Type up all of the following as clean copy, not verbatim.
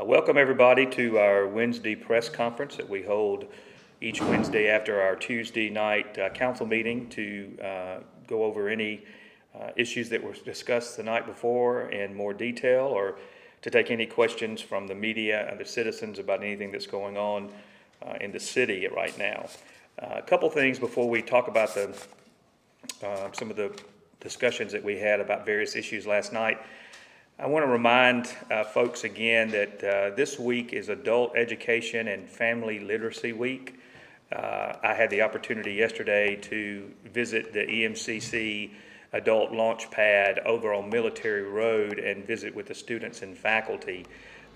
Welcome everybody to our Wednesday press conference that we hold each Wednesday after our Tuesday night council meeting to go over any issues that were discussed the night before in more detail, or to take any questions from the media and the citizens about anything that's going on in the city right now. A couple things before we talk about some of the discussions that we had about various issues last night. I want to remind folks again that this week is Adult Education and Family Literacy Week. I had the opportunity yesterday to visit the EMCC Adult Launch Pad over on Military Road and visit with the students and faculty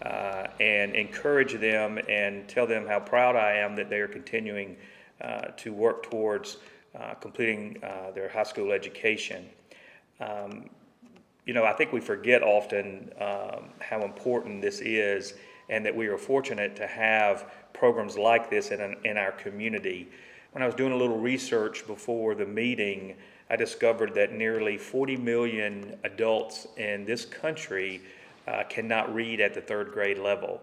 and encourage them and tell them how proud I am that they are continuing to work towards completing their high school education. You know, I think we forget often how important this is, and that we are fortunate to have programs like this in our community. When I was doing a little research before the meeting, I discovered that nearly 40 million adults in this country cannot read at the third grade level,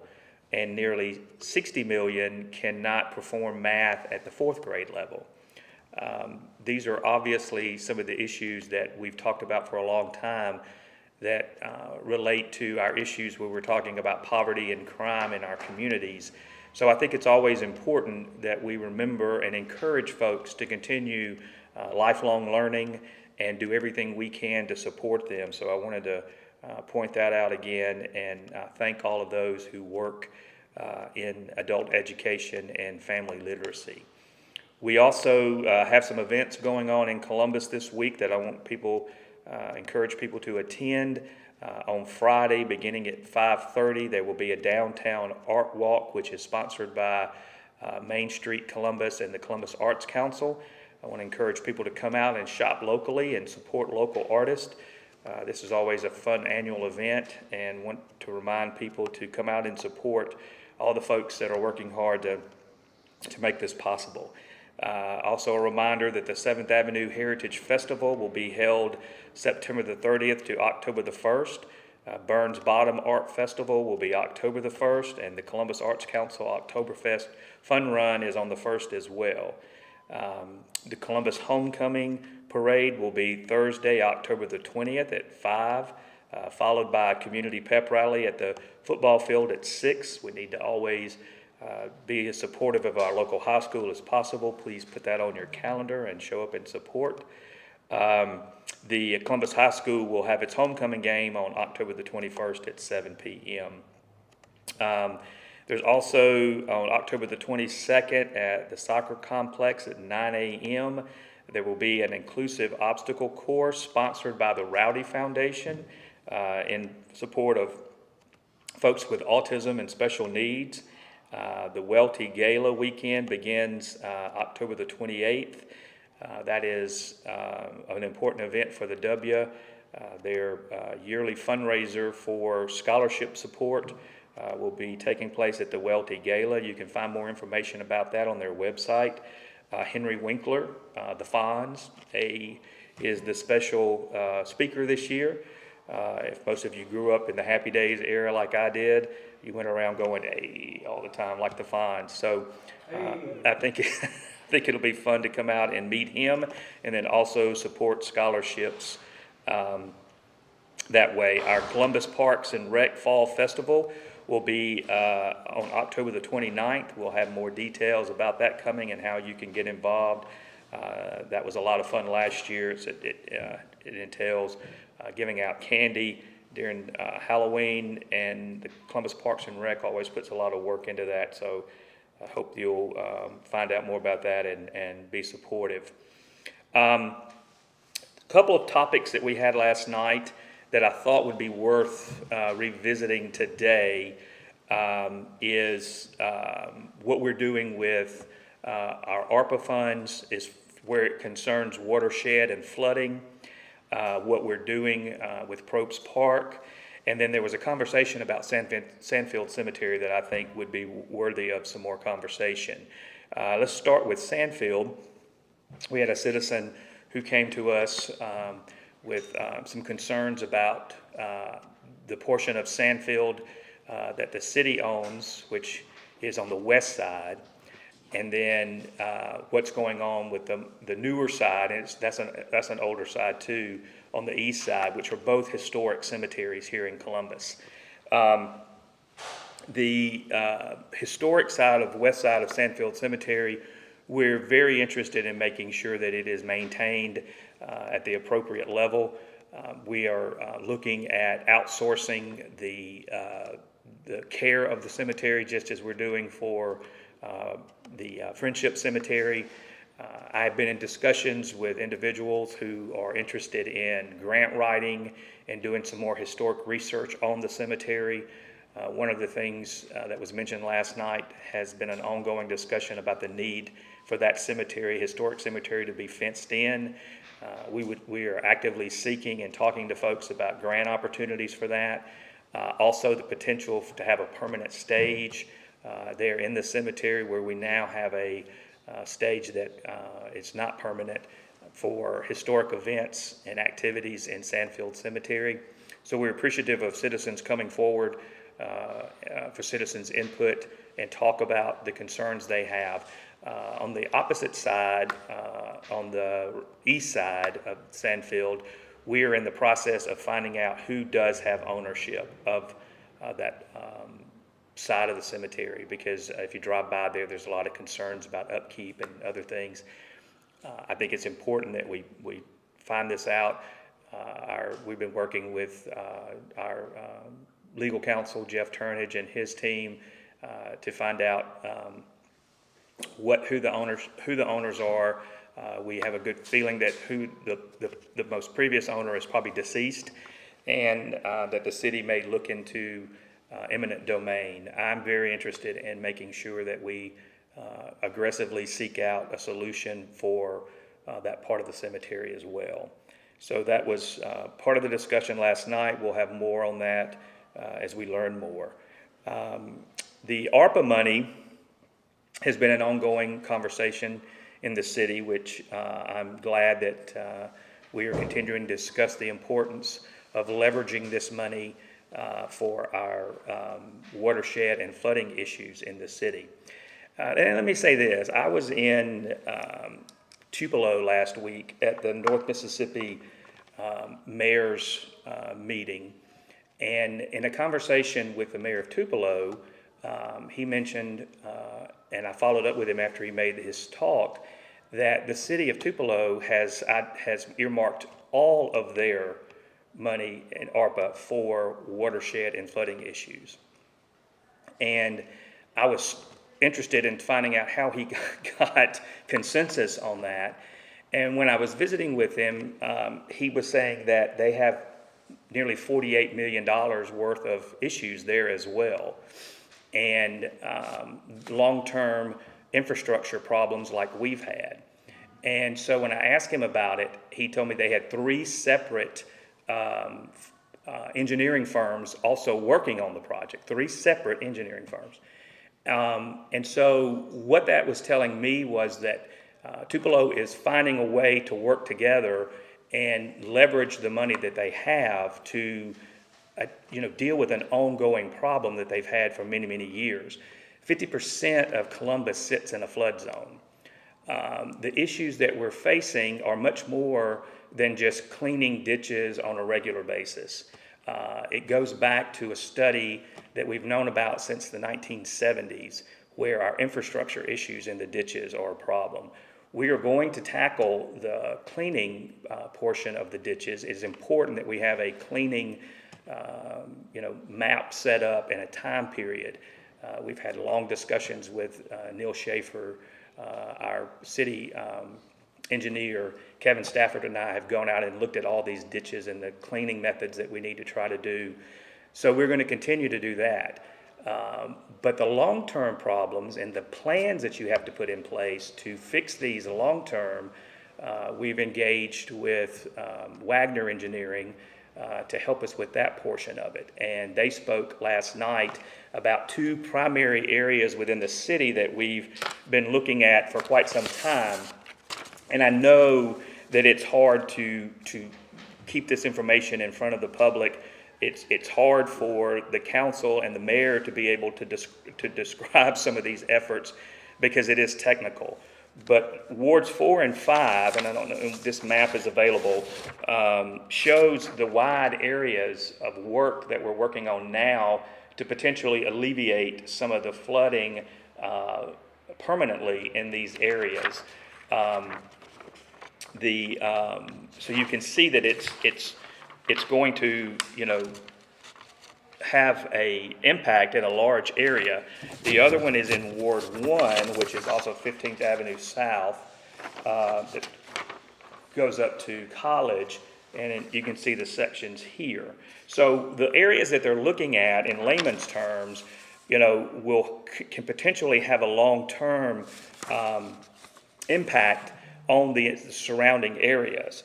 and nearly 60 million cannot perform math at the fourth grade level. These are obviously some of the issues that we've talked about for a long time that relate to our issues where we're talking about poverty and crime in our communities. So I think it's always important that we remember and encourage folks to continue lifelong learning and do everything we can to support them. So I wanted to point that out again and thank all of those who work in adult education and family literacy. We also have some events going on in Columbus this week that I want people, encourage people to attend. On Friday, beginning at 5:30, there will be a downtown art walk, which is sponsored by Main Street Columbus and the Columbus Arts Council. I want to encourage people to come out and shop locally and support local artists. This is always a fun annual event, and want to remind people to come out and support all the folks that are working hard to make this possible. Also a reminder that the 7th Avenue Heritage Festival will be held September the 30th to October the 1st. Burns Bottom Art Festival will be October the 1st, and the Columbus Arts Council Oktoberfest Fun Run is on the 1st as well. The Columbus Homecoming Parade will be Thursday, October the 20th at 5, followed by a community pep rally at the football field at 6. We need to always be as supportive of our local high school as possible. Please put that on your calendar and show up and support. The Columbus High School will have its homecoming game on October the 21st at 7 p.m. There's also on October the 22nd at the soccer complex at 9 a.m. there will be an inclusive obstacle course sponsored by the Rowdy Foundation in support of folks with autism and special needs. The Welty Gala weekend begins October the 28th. That is an important event for the W. Their yearly fundraiser for scholarship support will be taking place at the Welty Gala. You can find more information about that on their website. Henry Winkler, the Fonz, is the special speaker this year. If most of you grew up in the Happy Days era like I did, you went around going "hey" all the time like the Fonz. So I think it'll be fun to come out and meet him, and then also support scholarships that way. Our Columbus Parks and Rec Fall Festival will be on October the 29th. We'll have more details about that coming and how you can get involved. That was a lot of fun last year. It entails giving out candy during Halloween, and the Columbus Parks and Rec always puts a lot of work into that. So I hope you'll find out more about that and be supportive. A couple of topics that we had last night that I thought would be worth revisiting today is what we're doing with our ARPA funds, is where it concerns watershed and flooding, what we're doing with Probst Park, and then there was a conversation about Sandfield Cemetery that I think would be worthy of some more conversation. Let's start with Sandfield. We had a citizen who came to us with some concerns about the portion of Sandfield that the city owns, which is on the west side, and then what's going on with the newer side, and that's an older side too, on the east side, which are both historic cemeteries here in Columbus. The historic side of the west side of Sandfield Cemetery, we're very interested in making sure that it is maintained at the appropriate level. We are looking at outsourcing the care of the cemetery, just as we're doing for the Friendship Cemetery. I've been in discussions with individuals who are interested in grant writing and doing some more historic research on the cemetery. One of the things that was mentioned last night has been an ongoing discussion about the need for that cemetery, historic cemetery, to be fenced in. We are actively seeking and talking to folks about grant opportunities for that. Also the potential to have a permanent stage there in the cemetery, where we now have a stage that is not permanent for historic events and activities in Sandfield Cemetery. So we're appreciative of citizens coming forward for citizens' input and talk about the concerns they have. On the opposite side, on the east side of Sandfield, we are in the process of finding out who does have ownership of that side of the cemetery, because if you drive by there, there's a lot of concerns about upkeep and other things. I think it's important that we find this out. We've been working with our legal counsel, Jeff Turnage, and his team to find out who the owners are. We have a good feeling that who the most previous owner is probably deceased, and that the city may look into eminent domain. I'm very interested in making sure that we aggressively seek out a solution for that part of the cemetery as well. So that was part of the discussion last night. We'll have more on that as we learn more. The ARPA money has been an ongoing conversation in the city, which I'm glad that we are continuing to discuss the importance of leveraging this money for our watershed and flooding issues in the city. And let me say this, I was in Tupelo last week at the North Mississippi mayor's meeting, and in a conversation with the mayor of Tupelo, he mentioned, and I followed up with him after he made his talk, that the city of Tupelo has earmarked all of their money in ARPA for watershed and flooding issues. And I was interested in finding out how he got consensus on that. And when I was visiting with him, he was saying that they have nearly $48 million worth of issues there as well. And long-term infrastructure problems like we've had. And so when I asked him about it, he told me they had 3 separate engineering firms also working on the project, 3 separate engineering firms. And so what that was telling me was that Tupelo is finding a way to work together and leverage the money that they have to deal with an ongoing problem that they've had for many, many years. 50% of Columbus sits in a flood zone. The issues that we're facing are much more than just cleaning ditches on a regular basis. It goes back to a study that we've known about since the 1970s, where our infrastructure issues in the ditches are a problem. We are going to tackle the cleaning portion of the ditches. It is important that we have a cleaning map set up and a time period. We've had long discussions with Neil Schaefer, our city engineer. Kevin Stafford and I have gone out and looked at all these ditches and the cleaning methods that we need to try to do. So we're going to continue to do that. But the long-term problems and the plans that you have to put in place to fix these long-term, we've engaged with Wagner Engineering to help us with that portion of it. And they spoke last night about 2 primary areas within the city that we've been looking at for quite some time. And I know that it's hard to keep this information in front of the public it's hard for the council and the mayor to be able to describe some of these efforts because it is technical. But wards 4 and 5, and I don't know if this map is available, shows the wide areas of work that we're working on now to potentially alleviate some of the flooding permanently in these areas. So you can see that it's going to, have a impact in a large area. The other one is in Ward 1, which is also 15th Avenue South, that goes up to College, and you can see the sections here. So the areas that they're looking at in layman's terms, can potentially have a long-term impact on the surrounding areas.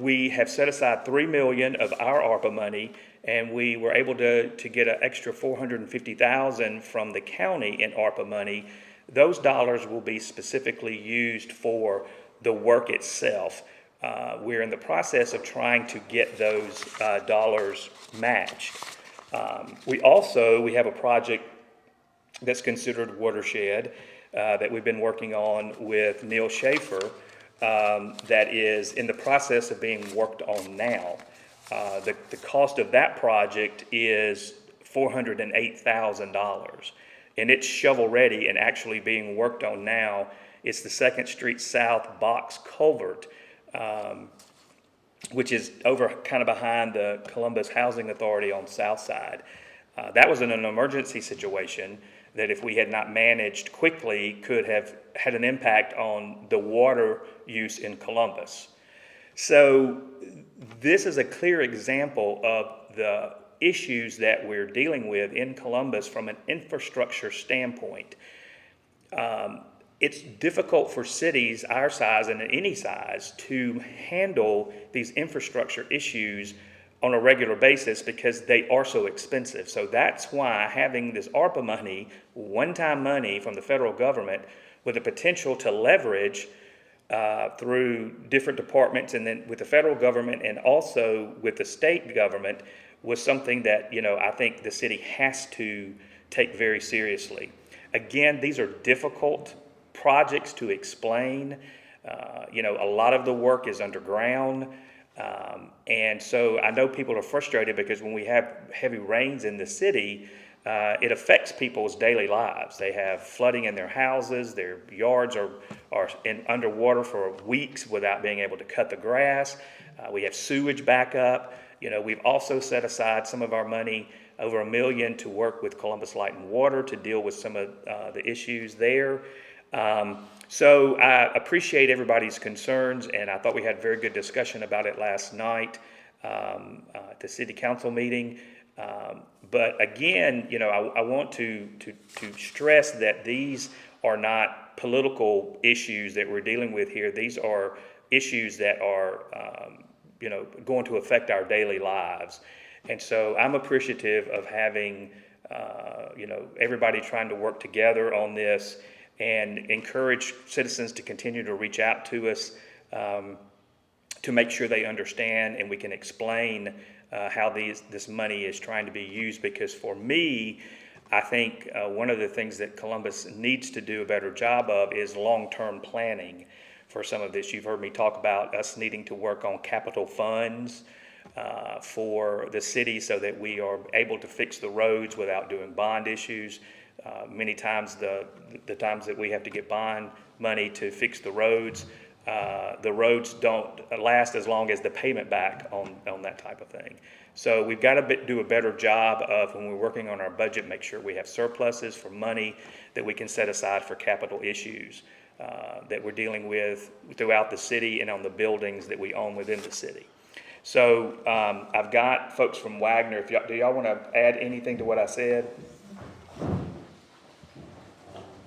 We have set aside $3 million of our ARPA money, and we were able to get an extra $450,000 from the county in ARPA money. Those dollars will be specifically used for the work itself. We're in the process of trying to get those dollars matched. We have a project that's considered watershed that we've been working on with Neil Schaefer that is in the process of being worked on now. The cost of that project is $408,000, and it's shovel ready and actually being worked on now. It's the 2nd Street South box culvert, which is over kind of behind the Columbus Housing Authority on South Side. That was in an emergency situation that if we had not managed quickly could have had an impact on the water use in Columbus. So this is a clear example of the issues that we're dealing with in Columbus from an infrastructure standpoint. It's difficult for cities our size and any size to handle these infrastructure issues on a regular basis because they are so expensive. So that's why having this ARPA money, one-time money from the federal government with the potential to leverage through different departments and then with the federal government and also with the state government was something that, I think the city has to take very seriously. Again, these are difficult projects to explain. A lot of the work is underground. And so I know people are frustrated because when we have heavy rains in the city, it affects people's daily lives. They have flooding in their houses, their yards are underwater for weeks without being able to cut the grass. We have sewage backup. We've also set aside some of our money, over $1 million, to work with Columbus Light and Water to deal with some of the issues there. So I appreciate everybody's concerns, and I thought we had a very good discussion about it last night at the city council meeting. But again, I want to stress that these are not political issues that we're dealing with here. These are issues that are, going to affect our daily lives. And so I'm appreciative of having, everybody trying to work together on this and encourage citizens to continue to reach out to us to make sure they understand and we can explain how this money is trying to be used. Because for me, I think one of the things that Columbus needs to do a better job of is long-term planning for some of this. You've heard me talk about us needing to work on capital funds for the city so that we are able to fix the roads without doing bond issues. Many times the times that we have to get bond money to fix the roads don't last as long as the payment back on that type of thing. So we've got to do a better job of, when we're working on our budget, make sure we have surpluses for money that we can set aside for capital issues that we're dealing with throughout the city and on the buildings that we own within the city. So I've got folks from Wagner. Do y'all want to add anything to what I said?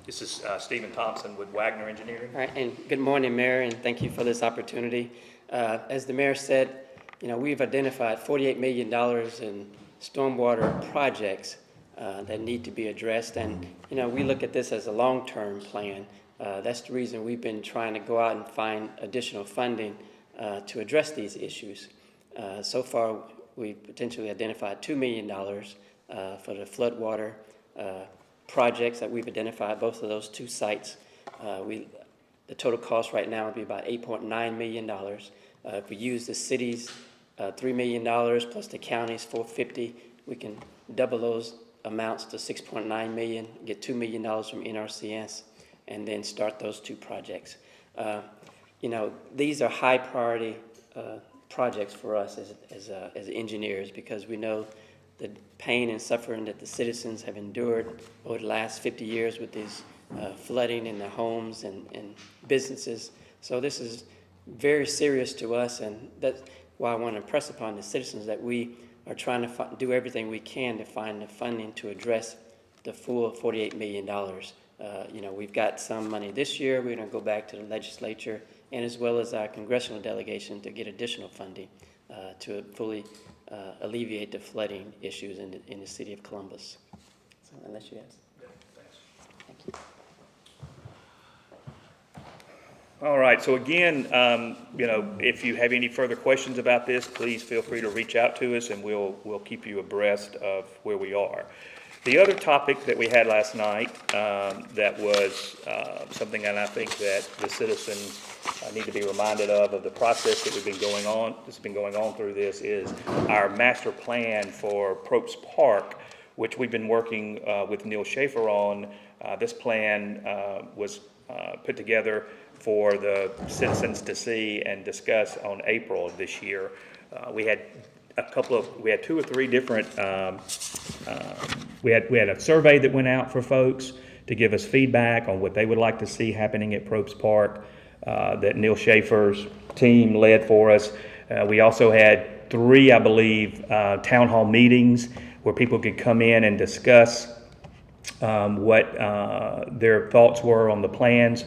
This is Stephen Thompson with Wagner Engineering. All right, and good morning, Mayor, and thank you for this opportunity. As the Mayor said, we've identified $48 million in stormwater projects that need to be addressed, and we look at this as a long-term plan. That's the reason we've been trying to go out and find additional funding to address these issues. So far, we potentially identified $2 million for the floodwater projects that we've identified, both of those two sites. The total cost right now would be about $8.9 million. If we use the city's $3 million plus the county's $450, we can double those amounts to $6.9 million, get $2 million from NRCS, and then start those two projects. These are high priority projects for us as engineers, because we know the pain and suffering that the citizens have endured over the last 50 years with these flooding in their homes and businesses. So this is very serious to us, and that's why I want to impress upon the citizens that we are trying to do everything we can to find the funding to address the full $48 million. We've got some money this year. We're going to go back to the legislature and as well as our congressional delegation to get additional funding to fully alleviate the flooding issues in the city of Columbus. So unless you ask. Yeah, thanks. Thank you. All right, so again, if you have any further questions about this, please feel free to reach out to us and we'll keep you abreast of where we are. The other topic that we had last night that was something that I think that the citizens need to be reminded of the process that that's been going on through this, is our master plan for Propes Park, which we've been working with Neil Schaefer on. This plan was put together for the citizens to see and discuss on April of this year. We had two or three different, we had a survey that went out for folks to give us feedback on what they would like to see happening at Propes Park, that Neil Schaefer's team led for us. We also had 3, I believe, town hall meetings where people could come in and discuss what their thoughts were on the plans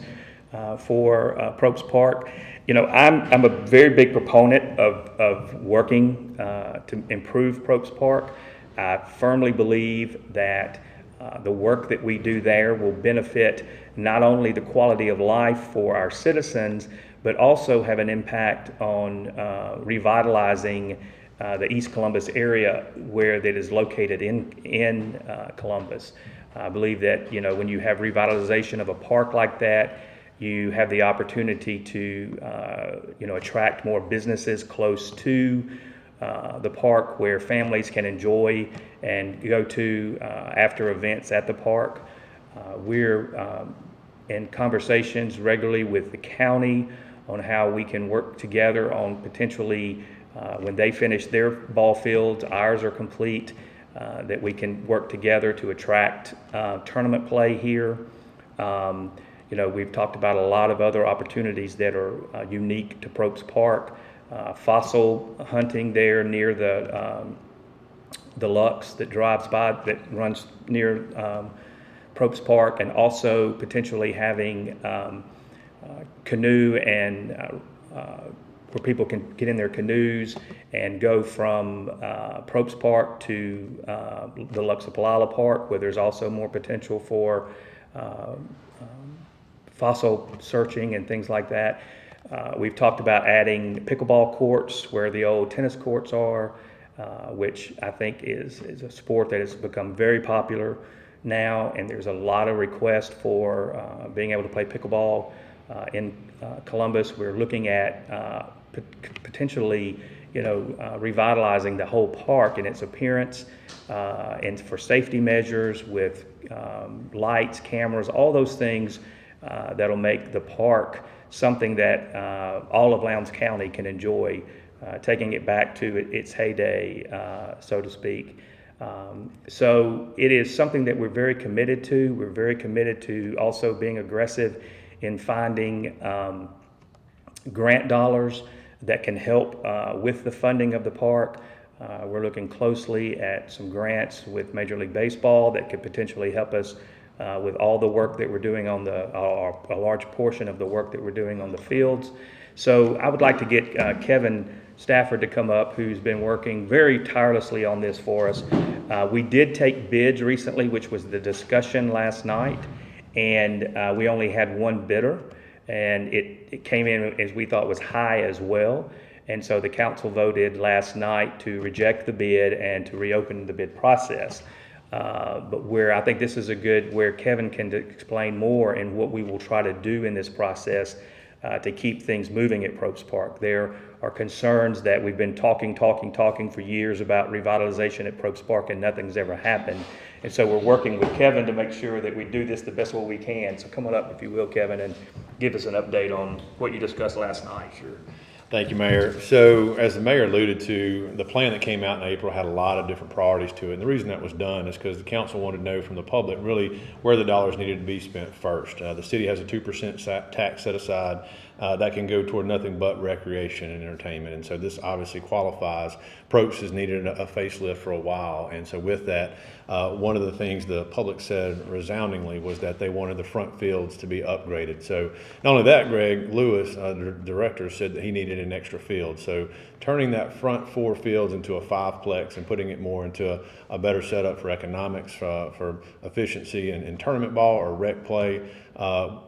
for Propes Park. I'm a very big proponent of working to improve Propes Park. I firmly believe that the work that we do there will benefit not only the quality of life for our citizens, but also have an impact on revitalizing the East Columbus area where that is located in Columbus. I believe that when you have revitalization of a park like that, you have the opportunity to attract more businesses close to the park where families can enjoy and go to after events at the park. We're in conversations regularly with the county on how we can work together on potentially when they finish their ball fields, ours are complete, that we can work together to attract tournament play here. We've talked about a lot of other opportunities that are unique to Propes Park. Fossil hunting there near the Lux that drives by, that runs near Propes Park, and also potentially having canoe and where people can get in their canoes and go from Propes Park to the Luxapalala Park, where there's also more potential for fossil searching and things like that. We've talked about adding pickleball courts where the old tennis courts are, which I think is a sport that has become very popular now, and there's a lot of requests for being able to play pickleball in Columbus. We're looking at potentially revitalizing the whole park and its appearance, and for safety measures with lights, cameras, all those things that'll make the park something that all of Lowndes County can enjoy, taking it back to its heyday, so to speak. So it is something that we're very committed to. We're very committed to also being aggressive in finding grant dollars that can help with the funding of the park. We're looking closely at some grants with Major League Baseball that could potentially help us with all the work that we're doing on a large portion of the work that we're doing on the fields. So I would like to get Kevin Stafford to come up, who's been working very tirelessly on this for us. We did take bids recently, which was the discussion last night, and we only had one bidder, and it came in as we thought was high as well. And so the council voted last night to reject the bid and to reopen the bid process. But I think this is where Kevin can explain more and what we will try to do in this process to keep things moving at Probst Park. There are concerns that we've been talking for years about revitalization at Probst Park, and nothing's ever happened. And so we're working with Kevin to make sure that we do this the best way we can. So come on up, if you will, Kevin, and give us an update on what you discussed last night. Sure. Thank you, Mayor. So as the mayor alluded to, the plan that came out in April had a lot of different priorities to it. And the reason that was done is because the council wanted to know from the public really where the dollars needed to be spent first. The city has a 2% tax set aside that can go toward nothing but recreation and entertainment. And so this obviously qualifies. Probst has needed a facelift for a while. And so with that, one of the things the public said resoundingly was that they wanted the front fields to be upgraded. So not only that, Greg Lewis, the director, said that he needed an extra field. So turning that front 4 fields into a 5-plex and putting it more into a better setup for economics, for efficiency in tournament ball or rec play,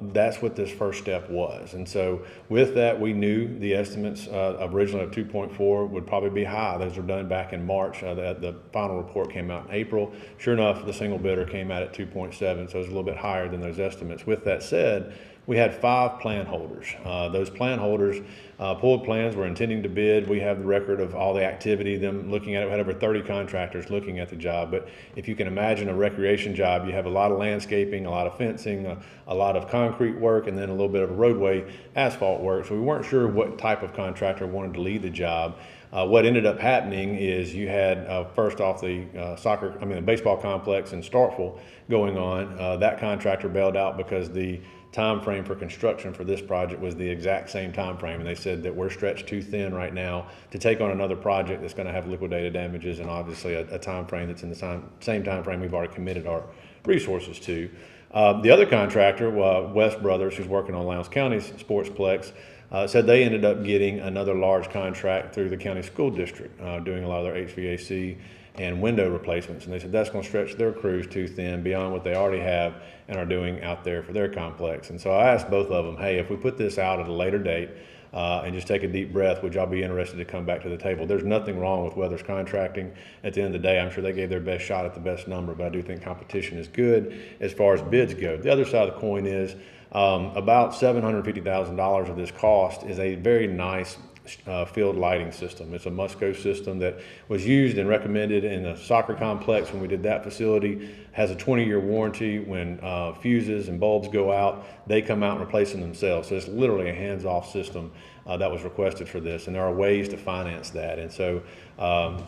that's what this first step was. And so with that, we knew the estimates originally of 2.4 would probably be high. Those were done back in March. The final report came out in April. Sure enough, the single bidder came out at 2.7, so it was a little bit higher than those estimates. With that said, we had 5 plan holders. Those plan holders pulled plans, were intending to bid. We have the record of all the activity, them looking at it. We had over 30 contractors looking at the job. But if you can imagine a recreation job, you have a lot of landscaping, a lot of fencing, a lot of concrete work, and then a little bit of a roadway asphalt work. So we weren't sure what type of contractor wanted to lead the job. What ended up happening is you had first off the baseball complex in Starkville going on. That contractor bailed out because the time frame for construction for this project was the exact same time frame, and they said that we're stretched too thin right now to take on another project that's going to have liquidated damages and obviously a time frame that's in the same time frame we've already committed our resources to. The other contractor, West Brothers, who's working on Lowndes County's Sportsplex, said they ended up getting another large contract through the county school district, doing a lot of their HVAC and window replacements. And they said that's going to stretch their crews too thin beyond what they already have and are doing out there for their complex. And so I asked both of them, hey, if we put this out at a later date and just take a deep breath, would y'all be interested to come back to the table? There's nothing wrong with Weathers Contracting. At the end of the day, I'm sure they gave their best shot at the best number, but I do think competition is good as far as bids go. The other side of the coin is about $750,000 of this cost is a very nice field lighting system. It's a Musco system that was used and recommended in a soccer complex when we did that facility. Has a 20-year warranty. When fuses and bulbs go out, they come out and replace them themselves. So it's literally a hands-off system that was requested for this, and there are ways to finance that. And so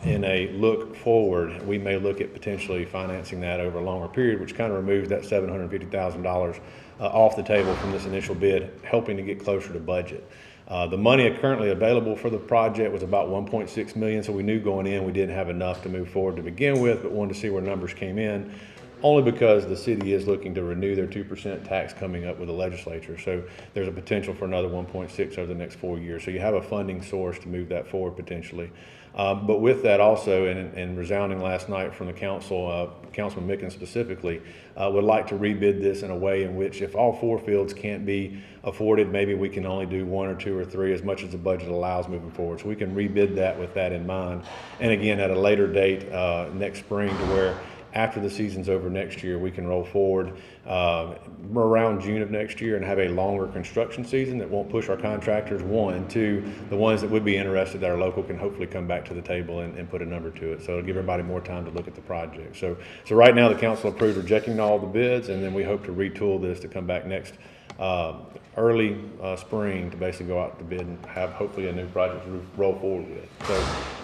in a look forward, we may look at potentially financing that over a longer period, which kind of removes that $750,000 off the table from this initial bid, helping to get closer to budget. The money currently available for the project was about $1.6 million, so we knew going in we didn't have enough to move forward to begin with, but wanted to see where numbers came in, only because the city is looking to renew their 2% tax coming up with the legislature. So there's a potential for another 1.6 over the next 4 years. So you have a funding source to move that forward potentially. But with that also, and resounding last night from the council, Councilman Mickens specifically, would like to rebid this in a way in which if all 4 fields can't be afforded, maybe we can only do 1 or 2 or 3 as much as the budget allows moving forward. So we can rebid that with that in mind. And again, at a later date next spring, to where after the season's over next year, we can roll forward around June of next year and have a longer construction season that won't push our contractors. 1, 2, the ones that would be interested that are local can hopefully come back to the table and put a number to it. So it'll give everybody more time to look at the project. So right now the council approved rejecting all the bids, and then we hope to retool this to come back next early spring to basically go out to bid and have hopefully a new project to roll forward with. So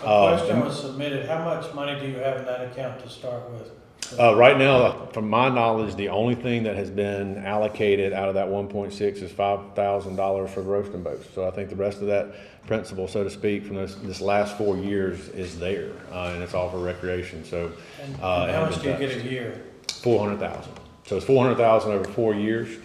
a question was submitted. How much money do you have in that account to start with? Right now, from my knowledge, the only thing that has been allocated out of that 1.6 is $5,000 for roasting boats. So I think the rest of that principal, so to speak, from this last 4 years is there, and it's all for recreation. So, and how much do you get a year? $400,000. So it's $400,000 over 4 years.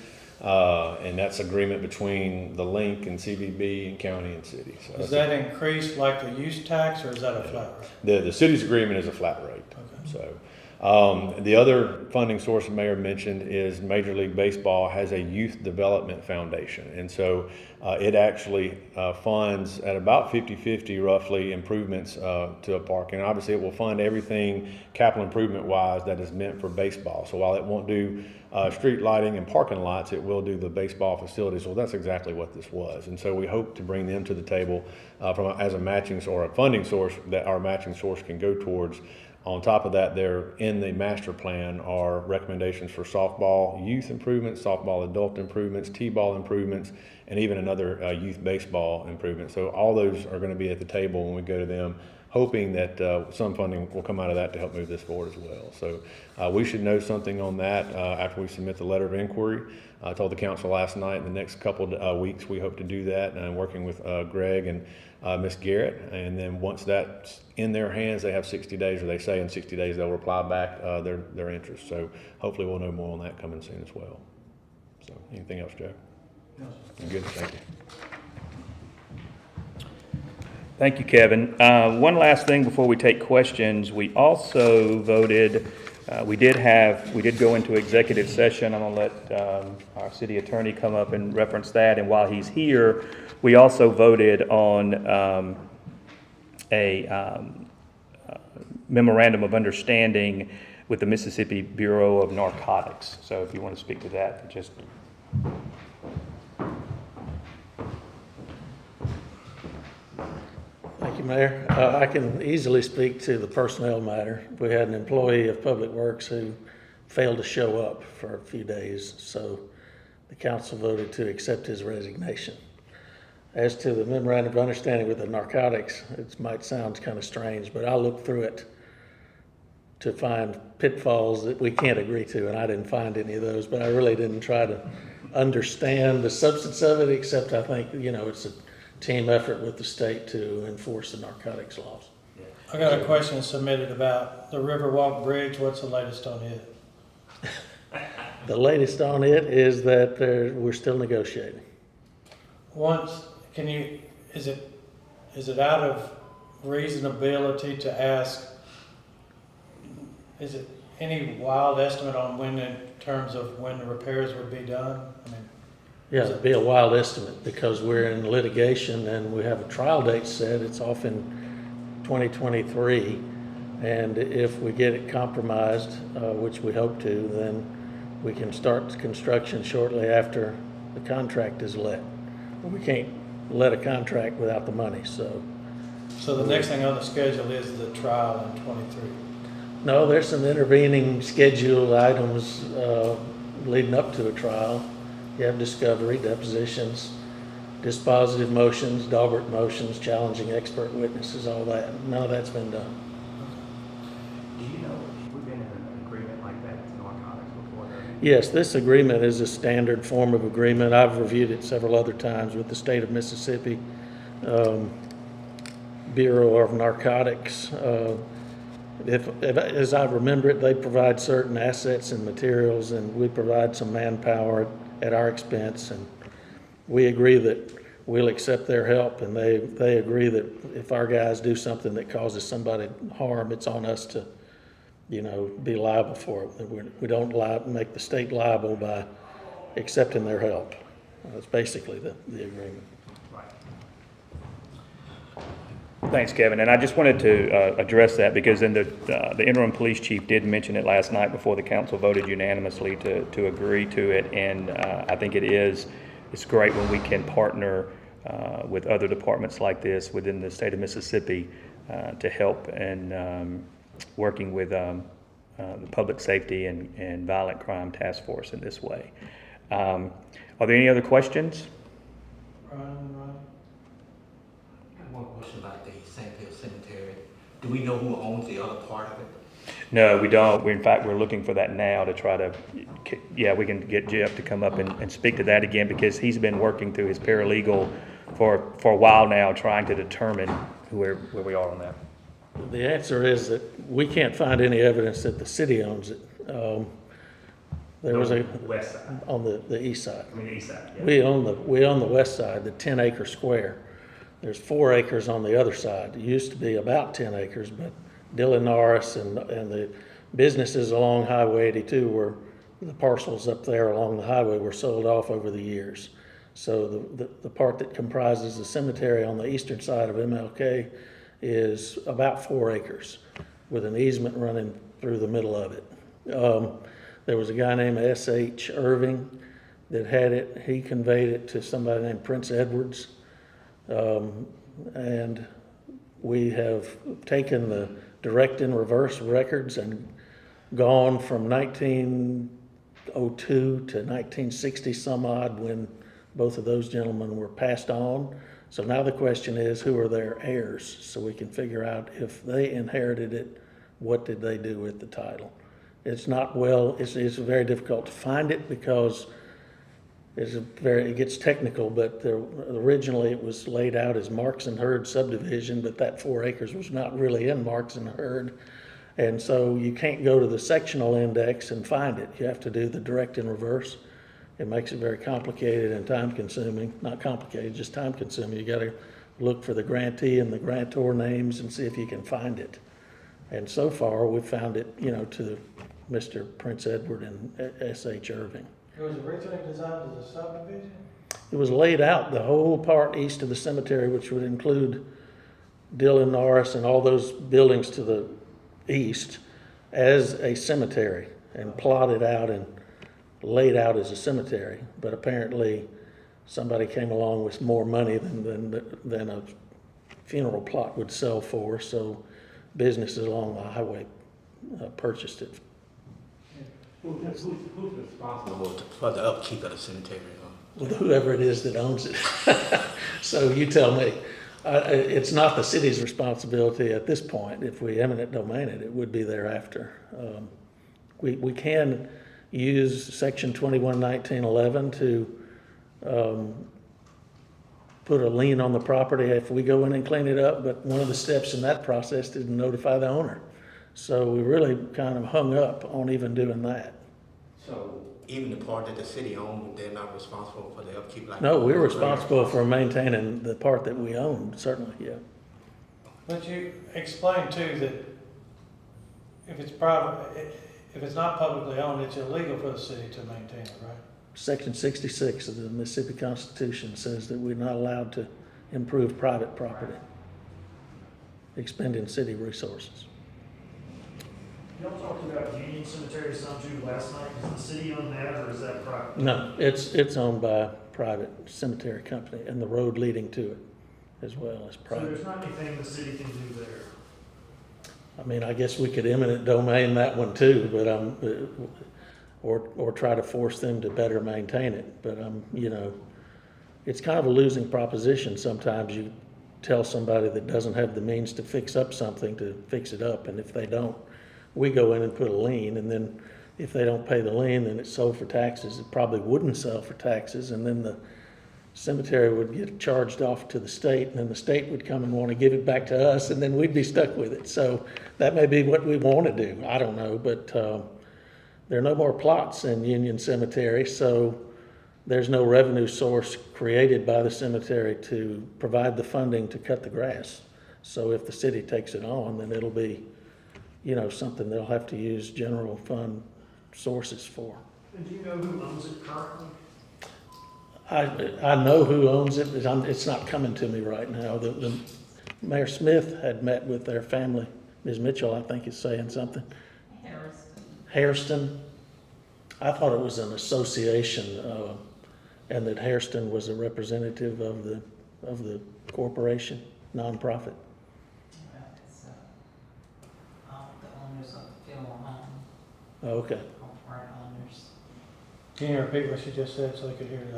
And that's agreement between the link and CVB and county and city. So does that increase like the use tax, or is that a flat rate? The city's agreement is a flat rate. Okay. So The other funding source the mayor mentioned is Major League Baseball has a youth development foundation. And so it actually funds at about 50-50 roughly improvements to a park. And obviously it will fund everything capital improvement wise that is meant for baseball. So while it won't do street lighting and parking lots, it will do the baseball facilities. Well, that's exactly what this was. And so we hope to bring them to the table as a matching or a funding source that our matching source can go towards. On top of that, there in the master plan are recommendations for softball youth improvements, softball adult improvements, t-ball improvements, and even another youth baseball improvement. So all those are going to be at the table when we go to them, hoping that some funding will come out of that to help move this forward as well. So we should know something on that after we submit the letter of inquiry. I told the council last night in the next couple of weeks we hope to do that, and working with Greg and Ms. Garrett. And then once that's in their hands, they have 60 days, or they say in 60 days they'll reply back their interest. So hopefully we'll know more on that coming soon as well. So anything else, Joe? No. Good, thank you. Thank you, Kevin. One last thing before we take questions. We also voted, we did go into executive session. I'm going to let our city attorney come up and reference that. And while he's here, we also voted on a memorandum of understanding with the Mississippi Bureau of Narcotics. So if you want to speak to that, just... Thank you, Mayor. I can easily speak to the personnel matter. We had an employee of Public Works who failed to show up for a few days, so the council voted to accept his resignation. As to the memorandum of understanding with the narcotics, it might sound kind of strange, but I looked through it to find pitfalls that we can't agree to, and I didn't find any of those, but I really didn't try to understand the substance of it, except I think, it's a team effort with the state to enforce the narcotics laws. I got a question submitted about the Riverwalk Bridge. What's the latest on it? The latest on it is that we're still negotiating. Is it out of reasonability to ask, is it any wild estimate on when, in terms of when the repairs would be done? Yeah, it'd be a wild estimate because we're in litigation and we have a trial date set. It's off in 2023. And if we get it compromised, which we hope to, then we can start construction shortly after the contract is let. But we can't let a contract without the money, so. So the next thing on the schedule is the trial in 23? No, there's some intervening scheduled items leading up to a trial. You have discovery, depositions, dispositive motions, Daubert motions, challenging expert witnesses, all that. None of that's been done. Do you know if we've been in an agreement like that with narcotics before? Yes, this agreement is a standard form of agreement. I've reviewed it several other times with the state of Mississippi Bureau of Narcotics. As I remember it, they provide certain assets and materials, and we provide some manpower at our expense, and we agree that we'll accept their help, and they agree that if our guys do something that causes somebody harm, it's on us to, be liable for it. We don't make the state liable by accepting their help. That's basically the agreement. Thanks, Kevin. And I just wanted to address that because the interim police chief did mention it last night before the council voted unanimously to agree to it. And I think it's great when we can partner with other departments like this within the state of Mississippi to help and working with the Public Safety and Violent Crime Task Force in this way. Are there any other questions? Ryan? One question about the St. Hill Cemetery. Do we know who owns the other part of it? No, we don't. In fact, we're looking for that now to try to, we can get Jeff to come up and speak to that again because he's been working through his paralegal for a while now trying to determine where we are on that. The answer is that we can't find any evidence that the city owns it. There was a west side. on the east side. I mean, the east side. Yeah. We own the west side, the 10-acre square. There's 4 acres on the other side. It used to be about 10 acres, but Dylan Norris and the businesses along Highway 82 were, the parcels up there along the highway were sold off over the years. So the part that comprises the cemetery on the eastern side of MLK is about 4 acres with an easement running through the middle of it. There was a guy named S.H. Irving that had it. He conveyed it to somebody named Prince Edwards. And we have taken the direct and reverse records and gone from 1902 to 1960 some odd when both of those gentlemen were passed on. So now the question is, who are their heirs? So we can figure out if they inherited it, what did they do with the title? It's not it's very difficult to find it because it gets technical, but originally it was laid out as Marks and Hurd subdivision, but that 4 acres was not really in Marks and Hurd. And so you can't go to the sectional index and find it. You have to do the direct and reverse. It makes it very complicated and time consuming. Not complicated, just time consuming. You gotta look for the grantee and the grantor names and see if you can find it. And so far, we've found it, to Mr. Prince Edward and S.H. Irving. It was originally designed as a subdivision? It was laid out, the whole part east of the cemetery, which would include Dillon Norris and all those buildings to the east, as a cemetery, and plotted out and laid out as a cemetery. But apparently, somebody came along with more money than a funeral plot would sell for, so businesses along the highway purchased it. Who's responsible for the upkeep of the cemetery? With whoever it is that owns it. So you tell me. It's not the city's responsibility at this point. If we eminent domain it, it would be thereafter. We can use section 211911 to put a lien on the property if we go in and clean it up, but one of the steps in that process is to notify the owner. So we really kind of hung up on even doing that. So even the part that the city owned, they're not responsible for the upkeep? No, we're responsible for maintaining the part that we own, certainly, yeah. But you explained too that if it's private, if it's not publicly owned, it's illegal for the city to maintain it, right? Section 66 of the Mississippi Constitution says that we're not allowed to improve private property, expending city resources. Y'all talked about Union Cemetery some too last night. Does the city own that, or is that private? No, it's owned by a private cemetery company, and the road leading to it as well is So private. there's not anything the city can do there? I mean, I guess we could eminent domain that one too, but or try to force them to better maintain it. But it's kind of a losing proposition. Sometimes you tell somebody that doesn't have the means to fix up something to fix it up, and if they don't, we go in and put a lien, and then if they don't pay the lien, then it's sold for taxes. It probably wouldn't sell for taxes, and then the cemetery would get charged off to the state, and then the state would come and want to give it back to us, and then we'd be stuck with it. So that may be what we want to do. I don't know, but there are no more plots in Union Cemetery, so there's no revenue source created by the cemetery to provide the funding to cut the grass. So if the city takes it on, then it'll be something they'll have to use general fund sources for. And do you know who owns it currently? I know who owns it, but it's not coming to me right now. The Mayor Smith had met with their family. Ms. Mitchell, I think, is saying something. Hairston. I thought it was an association, and that Hairston was a representative of the corporation, nonprofit. It's the owners of the funeral home, Oh, okay. all part owners. Can you repeat what she just said so they could hear it?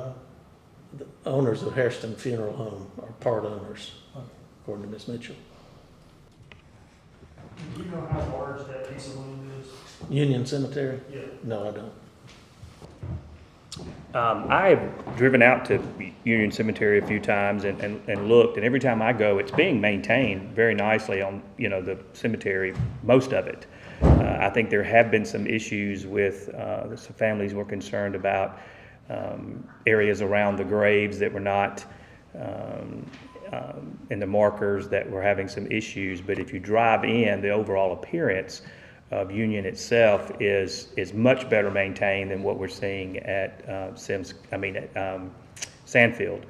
The owners of Hairston Funeral Home are part owners, Okay. according to Ms. Mitchell. Do you know how large that piece of land is? Union Cemetery? Yeah. No, I don't. I've driven out to Union Cemetery a few times and looked, and every time I go, it's being maintained very nicely on, the cemetery, most of it. I think there have been some issues with, some families were concerned about areas around the graves that were not in the markers that were having some issues. But if you drive in, the overall appearance of Union itself is much better maintained than what we're seeing at Sandfield,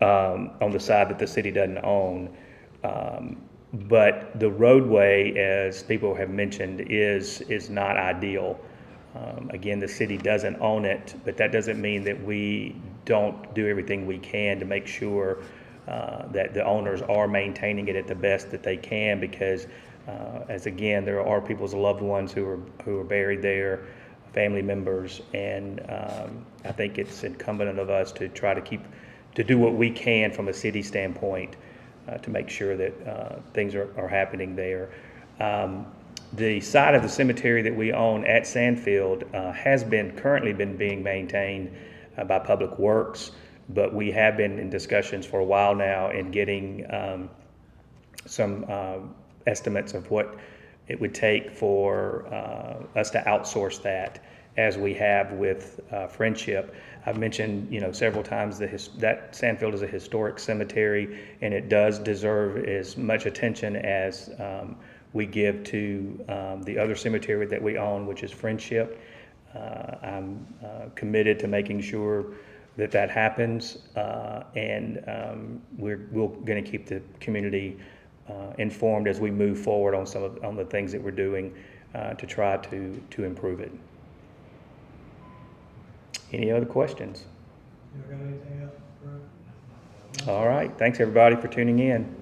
on the side that the city doesn't own. But the roadway, as people have mentioned, is not ideal. Again, the city doesn't own it, but that doesn't mean that we don't do everything we can to make sure that the owners are maintaining it at the best that they can, because as again, there are people's loved ones who are buried there, family members, and I think it's incumbent of us to try to do what we can from a city standpoint to make sure that things are happening there. The side of the cemetery that we own at Sandfield has currently been being maintained by Public Works, but we have been in discussions for a while now in getting some estimates of what it would take for us to outsource that, as we have with Friendship. I've mentioned, several times that Sandfield is a historic cemetery, and it does deserve as much attention as we give to the other cemetery that we own, which is Friendship. I'm committed to making sure that happens, and we're going to keep the community informed as we move forward on the things that we're doing to try to improve it. Any other questions? You got anything else, Brett? All right. Thanks, everybody, for tuning in.